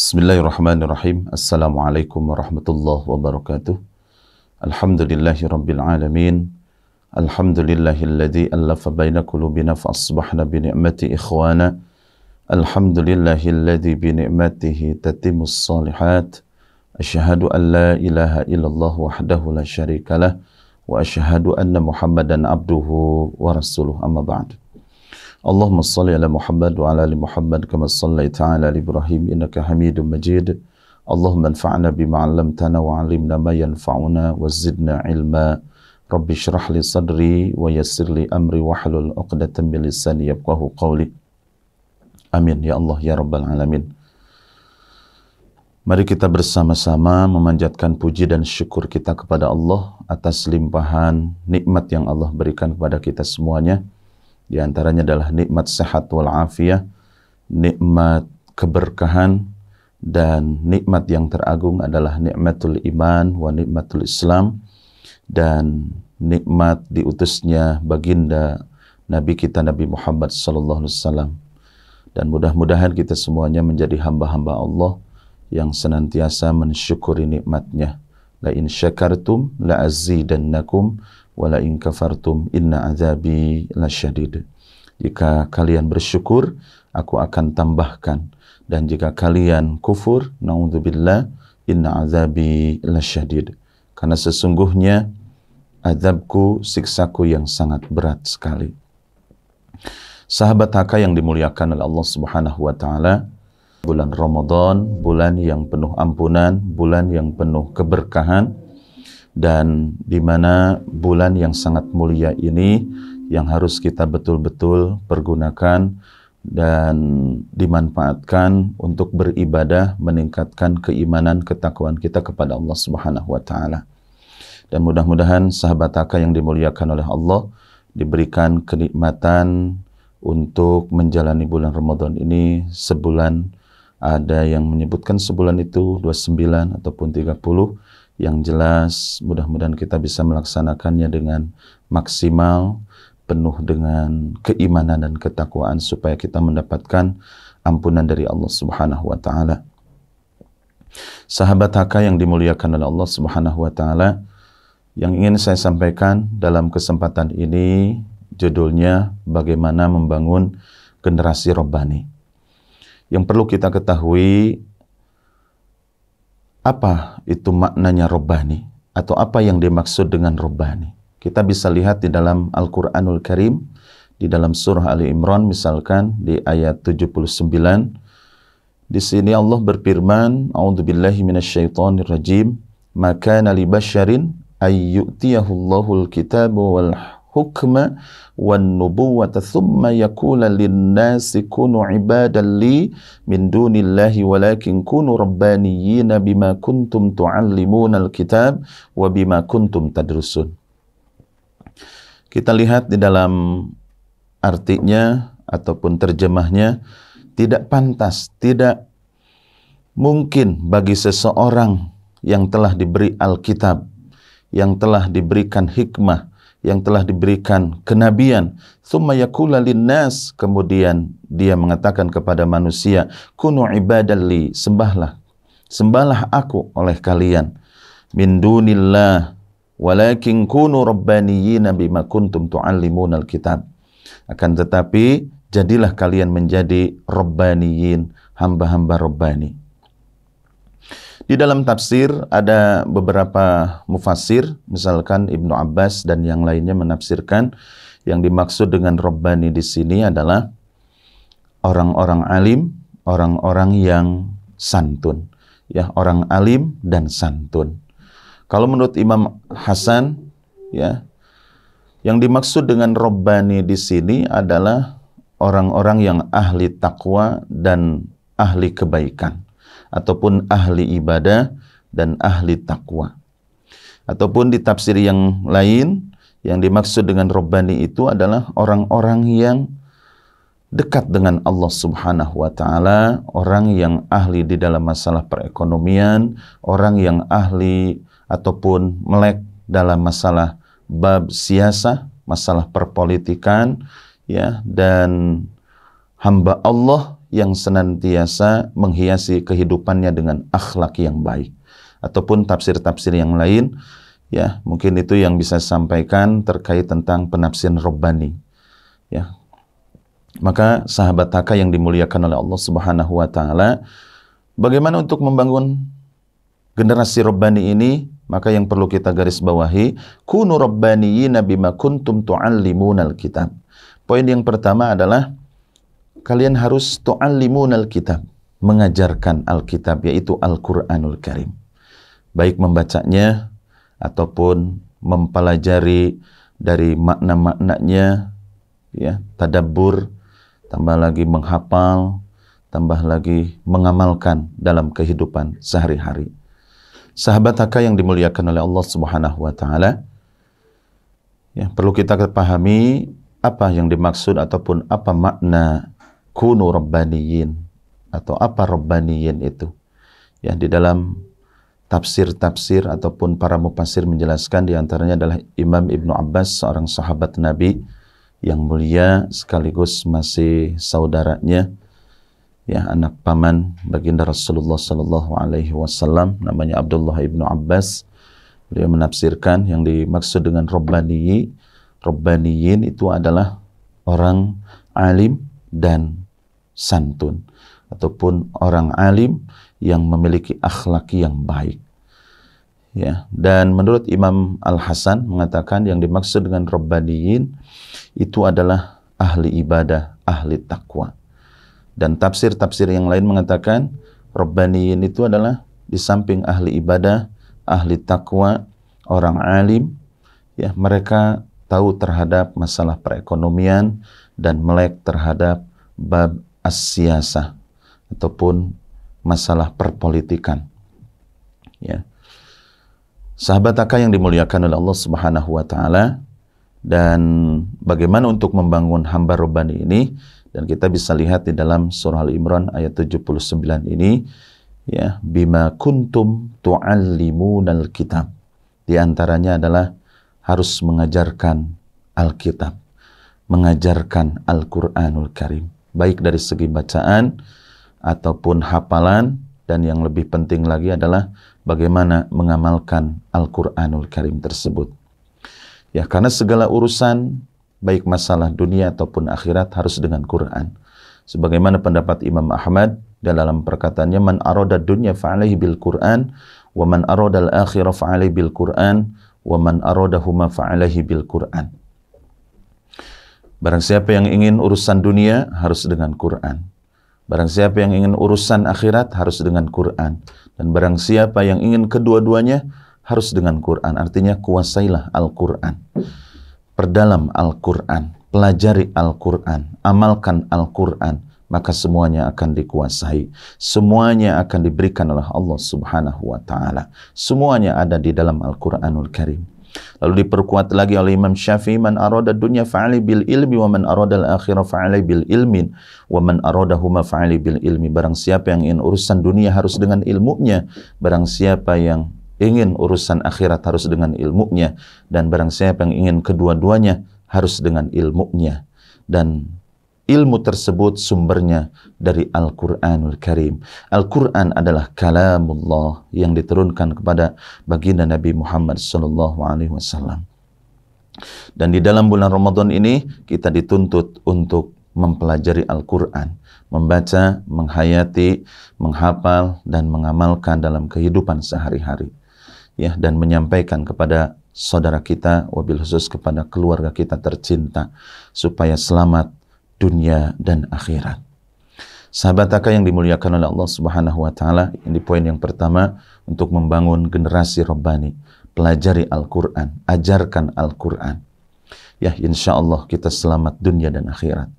Bismillahirrahmanirrahim. Assalamualaikum warahmatullahi wabarakatuh. Alhamdulillahi rabbil alamin. Alhamdulillahilladzi allafa baina qulubina fa asbahna bi ni'mati ikhwana. Alhamdulillahilladzi bi ni'matihi tatimmus shalihat. Asyhadu an la ilaha illallah wahdahu la syarikalah wa asyhadu anna Muhammadan abduhu wa rasuluh. Amma ba'd. Allahumma salli ala Muhammad wa ala ali Muhammad kama sallaita ala Ibrahim innaka Hamidum Majid. Allahumma anfa'na bima 'allamtana wa 'allimna ma yanfa'una wa zidna ilma. Rabbi shrah li sadri wa yassir li amri wahlul 'uqdatam min lisani yafqahu qawli. Amin ya Allah ya rabbal alamin. Mari kita bersama-sama memanjatkan puji dan syukur kita kepada Allah atas limpahan nikmat yang Allah berikan kepada kita semuanya. Di antaranya adalah nikmat sehat wal afiyah, nikmat keberkahan, dan nikmat yang teragung adalah nikmatul iman wa nikmatul Islam, dan nikmat diutusnya baginda Nabi kita Nabi Muhammad sallallahu alaihi wasallam. Dan mudah-mudahan kita semuanya menjadi hamba-hamba Allah yang senantiasa mensyukuri nikmatnya. La in syakartum la azidannakum wala in kafartum inna azabi lasyadid. Jika kalian bersyukur, aku akan tambahkan, dan jika kalian kufur, naudzubillah, inna azabi lasyadid. Karena sesungguhnya azabku, siksaku yang sangat berat sekali. Sahabat HK yang dimuliakan oleh Allah Subhanahu wa taala, bulan Ramadan, bulan yang penuh ampunan, bulan yang penuh keberkahan, dan di mana bulan yang sangat mulia ini yang harus kita betul-betul pergunakan dan dimanfaatkan untuk beribadah, meningkatkan keimanan, ketakwaan kita kepada Allah Subhanahu wa taala. Dan mudah-mudahan sahabat HK yang dimuliakan oleh Allah diberikan kenikmatan untuk menjalani bulan Ramadan ini sebulan. Ada yang menyebutkan sebulan itu 29 ataupun 30. Yang jelas mudah-mudahan kita bisa melaksanakannya dengan maksimal, penuh dengan keimanan dan ketakwaan supaya kita mendapatkan ampunan dari Allah Subhanahu wa taala. Sahabat HK yang dimuliakan oleh Allah Subhanahu wa taala, yang ingin saya sampaikan dalam kesempatan ini judulnya bagaimana membangun generasi robbani. Yang perlu kita ketahui, apa itu maknanya robbani? Atau apa yang dimaksud dengan robbani? Kita bisa lihat di dalam Al-Quranul Karim, di dalam surah Ali Imran misalkan, di ayat 79. Di sini Allah berfirman, A'udzubillahi minasyaitonir rajim, "Ma kana li basyarin ay yu'tiyahullahu al-kitaba wal hukma wan nubuwata thumma yakula lin-nasi kunu ibadan li min dunillahi walakin kunu rabbaniyina bima kuntum tu'allimuna al-kitab wa bima kuntum tadrusun." Kita lihat di dalam artinya ataupun terjemahnya, tidak pantas, tidak mungkin bagi seseorang yang telah diberi Alkitab, yang telah diberikan hikmah, yang telah diberikan kenabian, thumma yakula linnas, kemudian dia mengatakan kepada manusia, kunu ibadan li, sembahlah aku oleh kalian, min dunillah walakin kunu rabbaniyina bima kuntum tu'allimuna alkitab. Akan tetapi jadilah kalian menjadi rabbaniyin, hamba-hamba rabbani. Di dalam tafsir ada beberapa mufassir, misalkan Ibnu Abbas dan yang lainnya menafsirkan yang dimaksud dengan Rabbani di sini adalah orang-orang alim, orang-orang yang santun, ya, orang alim dan santun. Kalau menurut Imam Hasan, ya, yang dimaksud dengan Rabbani di sini adalah orang-orang yang ahli takwa dan ahli kebaikan, ataupun ahli ibadah dan ahli takwa. Ataupun di tafsir yang lain, yang dimaksud dengan Rabbani itu adalah orang-orang yang dekat dengan Allah Subhanahu wa taala, orang yang ahli di dalam masalah perekonomian, orang yang ahli ataupun melek dalam masalah bab siasah, masalah perpolitikan, ya, dan hamba Allah yang senantiasa menghiasi kehidupannya dengan akhlak yang baik. Ataupun tafsir-tafsir yang lain, ya, mungkin itu yang bisa sampaikan terkait tentang penafsiran Rabbani. Ya. Maka sahabat Taka yang dimuliakan oleh Allah Subhanahu wa taala, bagaimana untuk membangun generasi Rabbani ini? Maka yang perlu kita garis bawahi, kunu rabbaniyina bima kuntum tu'allimunal kitab. Poin yang pertama adalah kalian harus tu'allimunal kitab, mengajarkan Alkitab, yaitu Al-Qur'anul Karim. Baik membacanya ataupun mempelajari dari makna-maknanya, ya, tadabbur, tambah lagi menghafal, tambah lagi mengamalkan dalam kehidupan sehari-hari. Sahabat Haka yang dimuliakan oleh Allah Subhanahu wa taala, ya, perlu kita pahami apa yang dimaksud ataupun apa makna kunu rabbaniyin atau apa rabbaniyin itu. Ya, di dalam tafsir-tafsir ataupun para mufassir menjelaskan, di antaranya adalah Imam Ibnu Abbas, seorang sahabat Nabi yang mulia sekaligus masih saudaranya, ya, anak paman baginda Rasulullah sallallahu alaihi wasallam, namanya Abdullah Ibnu Abbas. Beliau menafsirkan yang dimaksud dengan Rabbaniyin itu adalah orang alim dan santun, ataupun orang alim yang memiliki akhlak yang baik. Ya, dan menurut Imam Al-Hasan mengatakan yang dimaksud dengan Rabbaniyin itu adalah ahli ibadah, ahli takwa. Dan tafsir-tafsir yang lain mengatakan Rabbaniyin itu adalah di samping ahli ibadah, ahli takwa, orang alim, ya, mereka tahu terhadap masalah perekonomian dan melek terhadap bab as-siyasah ataupun masalah perpolitikan. Ya. Sahabat Haka yang dimuliakan oleh Allah Subhanahu wa taala, dan bagaimana untuk membangun hamba Rabbani ini? Dan kita bisa lihat di dalam surah Al-Imran ayat 79 ini, ya, bima kuntum tu'allimunal kitab. Di antaranya adalah harus mengajarkan Alkitab, mengajarkan Al-Qur'anul Karim, baik dari segi bacaan ataupun hafalan, dan yang lebih penting lagi adalah bagaimana mengamalkan Al-Qur'anul Karim tersebut. Ya, karena segala urusan baik masalah dunia ataupun akhirat harus dengan Quran. Sebagaimana pendapat Imam Ahmad dalam perkataannya, man arada dunya fa'alaihi bil Quran, wa man arada al-akhirah fa'alaihi bil Quran, wa man aradahuma fa'alaihi bil Quran. Barang siapa yang ingin urusan dunia harus dengan Quran. Barang siapa yang ingin urusan akhirat harus dengan Quran. Dan barang siapa yang ingin kedua-duanya harus dengan Quran. Artinya kuasailah Al-Quran. Perdalam Al-Quran, pelajari Al-Quran, amalkan Al-Quran, maka semuanya akan dikuasai. Semuanya akan diberikan oleh Allah Subhanahu wa taala. Semuanya ada di dalam Al-Quranul Karim. Lalu diperkuat lagi oleh Imam Syafi'i, man arada dunya fa'ali bil ilmi wa man arada al-akhirah fa'ali bil ilmin wa man aradahuma fa'ali bil ilmi. Barang siapa yang ingin urusan dunia harus dengan ilmunya, barang siapa yang ingin urusan akhirat harus dengan ilmunya, dan barang siapa yang ingin kedua-duanya harus dengan ilmunya. Dan ilmu tersebut sumbernya dari Al-Qur'anul Karim. Al-Qur'an adalah kalamullah yang diturunkan kepada baginda Nabi Muhammad SAW. Dan di dalam bulan Ramadan ini kita dituntut untuk mempelajari Al-Qur'an, membaca, menghayati, menghafal, dan mengamalkan dalam kehidupan sehari-hari. Ya, dan menyampaikan kepada saudara kita, wabil khusus kepada keluarga kita tercinta, supaya selamat dunia dan akhirat. Sahabat Haka yang dimuliakan oleh Allah Subhanahu wa taala, ini poin yang pertama untuk membangun generasi Rabbani. Pelajari Al-Qur'an, ajarkan Al-Qur'an. Ya, insya Allah kita selamat dunia dan akhirat.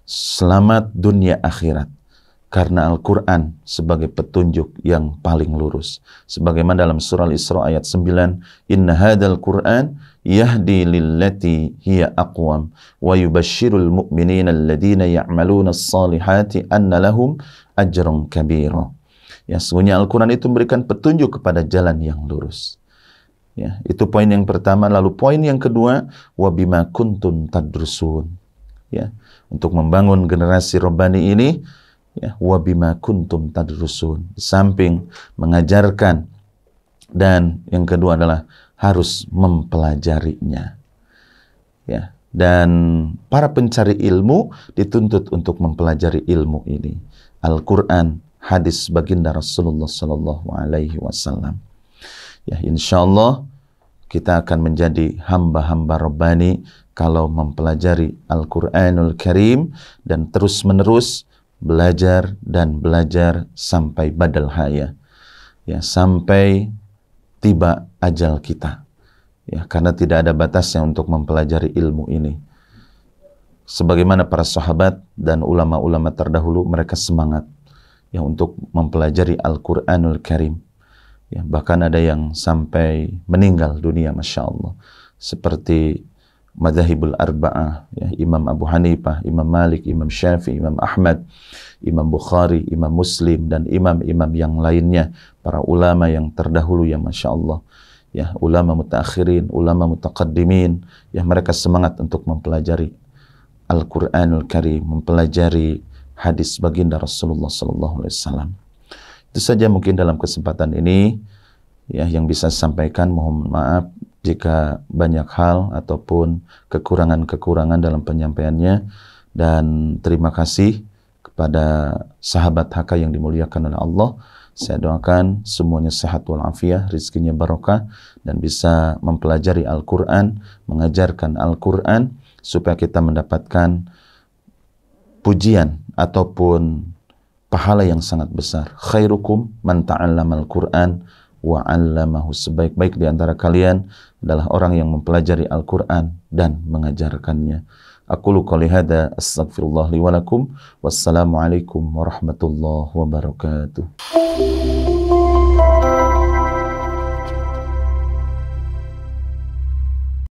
Selamat dunia akhirat. Karena Al-Quran sebagai petunjuk yang paling lurus. Sebagaimana dalam surah Al-Isra ayat 9, Inna hadal Quran yahdi lillati hiya aqwam wa yubashshirul mu'minina alladhina ya'maluna as-salihati anna lahum ajrun kabira. Ya, sesungguhnya Al-Quran itu memberikan petunjuk kepada jalan yang lurus. Ya, itu poin yang pertama. Lalu poin yang kedua, wa bima kuntum tadrusun. Ya, untuk membangun generasi Rabbani ini, ya, wa bima kuntum tadrusun. Di samping mengajarkan, dan yang kedua adalah harus mempelajarinya. Ya, dan para pencari ilmu dituntut untuk mempelajari ilmu ini. Al-Quran, hadis baginda Rasulullah Sallallahu Alaihi Wasallam. Ya, insya Allah kita akan menjadi hamba-hamba Rabbani kalau mempelajari Al-Quranul Karim dan terus-menerus belajar dan belajar sampai badal haya. Ya, sampai tiba ajal kita. Ya, karena tidak ada batasnya untuk mempelajari ilmu ini. Sebagaimana para sahabat dan ulama-ulama terdahulu, mereka semangat ya untuk mempelajari Al-Quranul Karim. Ya, bahkan ada yang sampai meninggal dunia, Masya Allah. Seperti Madzhabul Arba'ah, ya, Imam Abu Hanifah, Imam Malik, Imam Syafi'i, Imam Ahmad, Imam Bukhari, Imam Muslim, dan imam-imam yang lainnya, para ulama yang terdahulu, ya Masya Allah. Ya, ulama mutaakhirin, ulama mutaqaddimin, ya, mereka semangat untuk mempelajari Al-Quranul Karim, mempelajari hadis baginda Rasulullah Sallallahu Alaihi Wasallam. Itu saja mungkin dalam kesempatan ini ya yang bisa saya sampaikan. Mohon maaf jika banyak hal ataupun kekurangan-kekurangan dalam penyampaiannya, dan terima kasih kepada sahabat HK yang dimuliakan oleh Allah. Saya doakan semuanya sehat walafiat, rizkinya barokah, dan bisa mempelajari Al-Quran, mengajarkan Al-Quran, supaya kita mendapatkan pujian ataupun pahala yang sangat besar. Khairukum man ta'allama al-Quran wa 'allamahu. Sebaik-baik di antara kalian adalah orang yang mempelajari Al-Quran dan mengajarkannya. Aqulu qouli hadza astaghfirullah li wa lakum. Wassalamualaikum warahmatullahi wabarakatuh.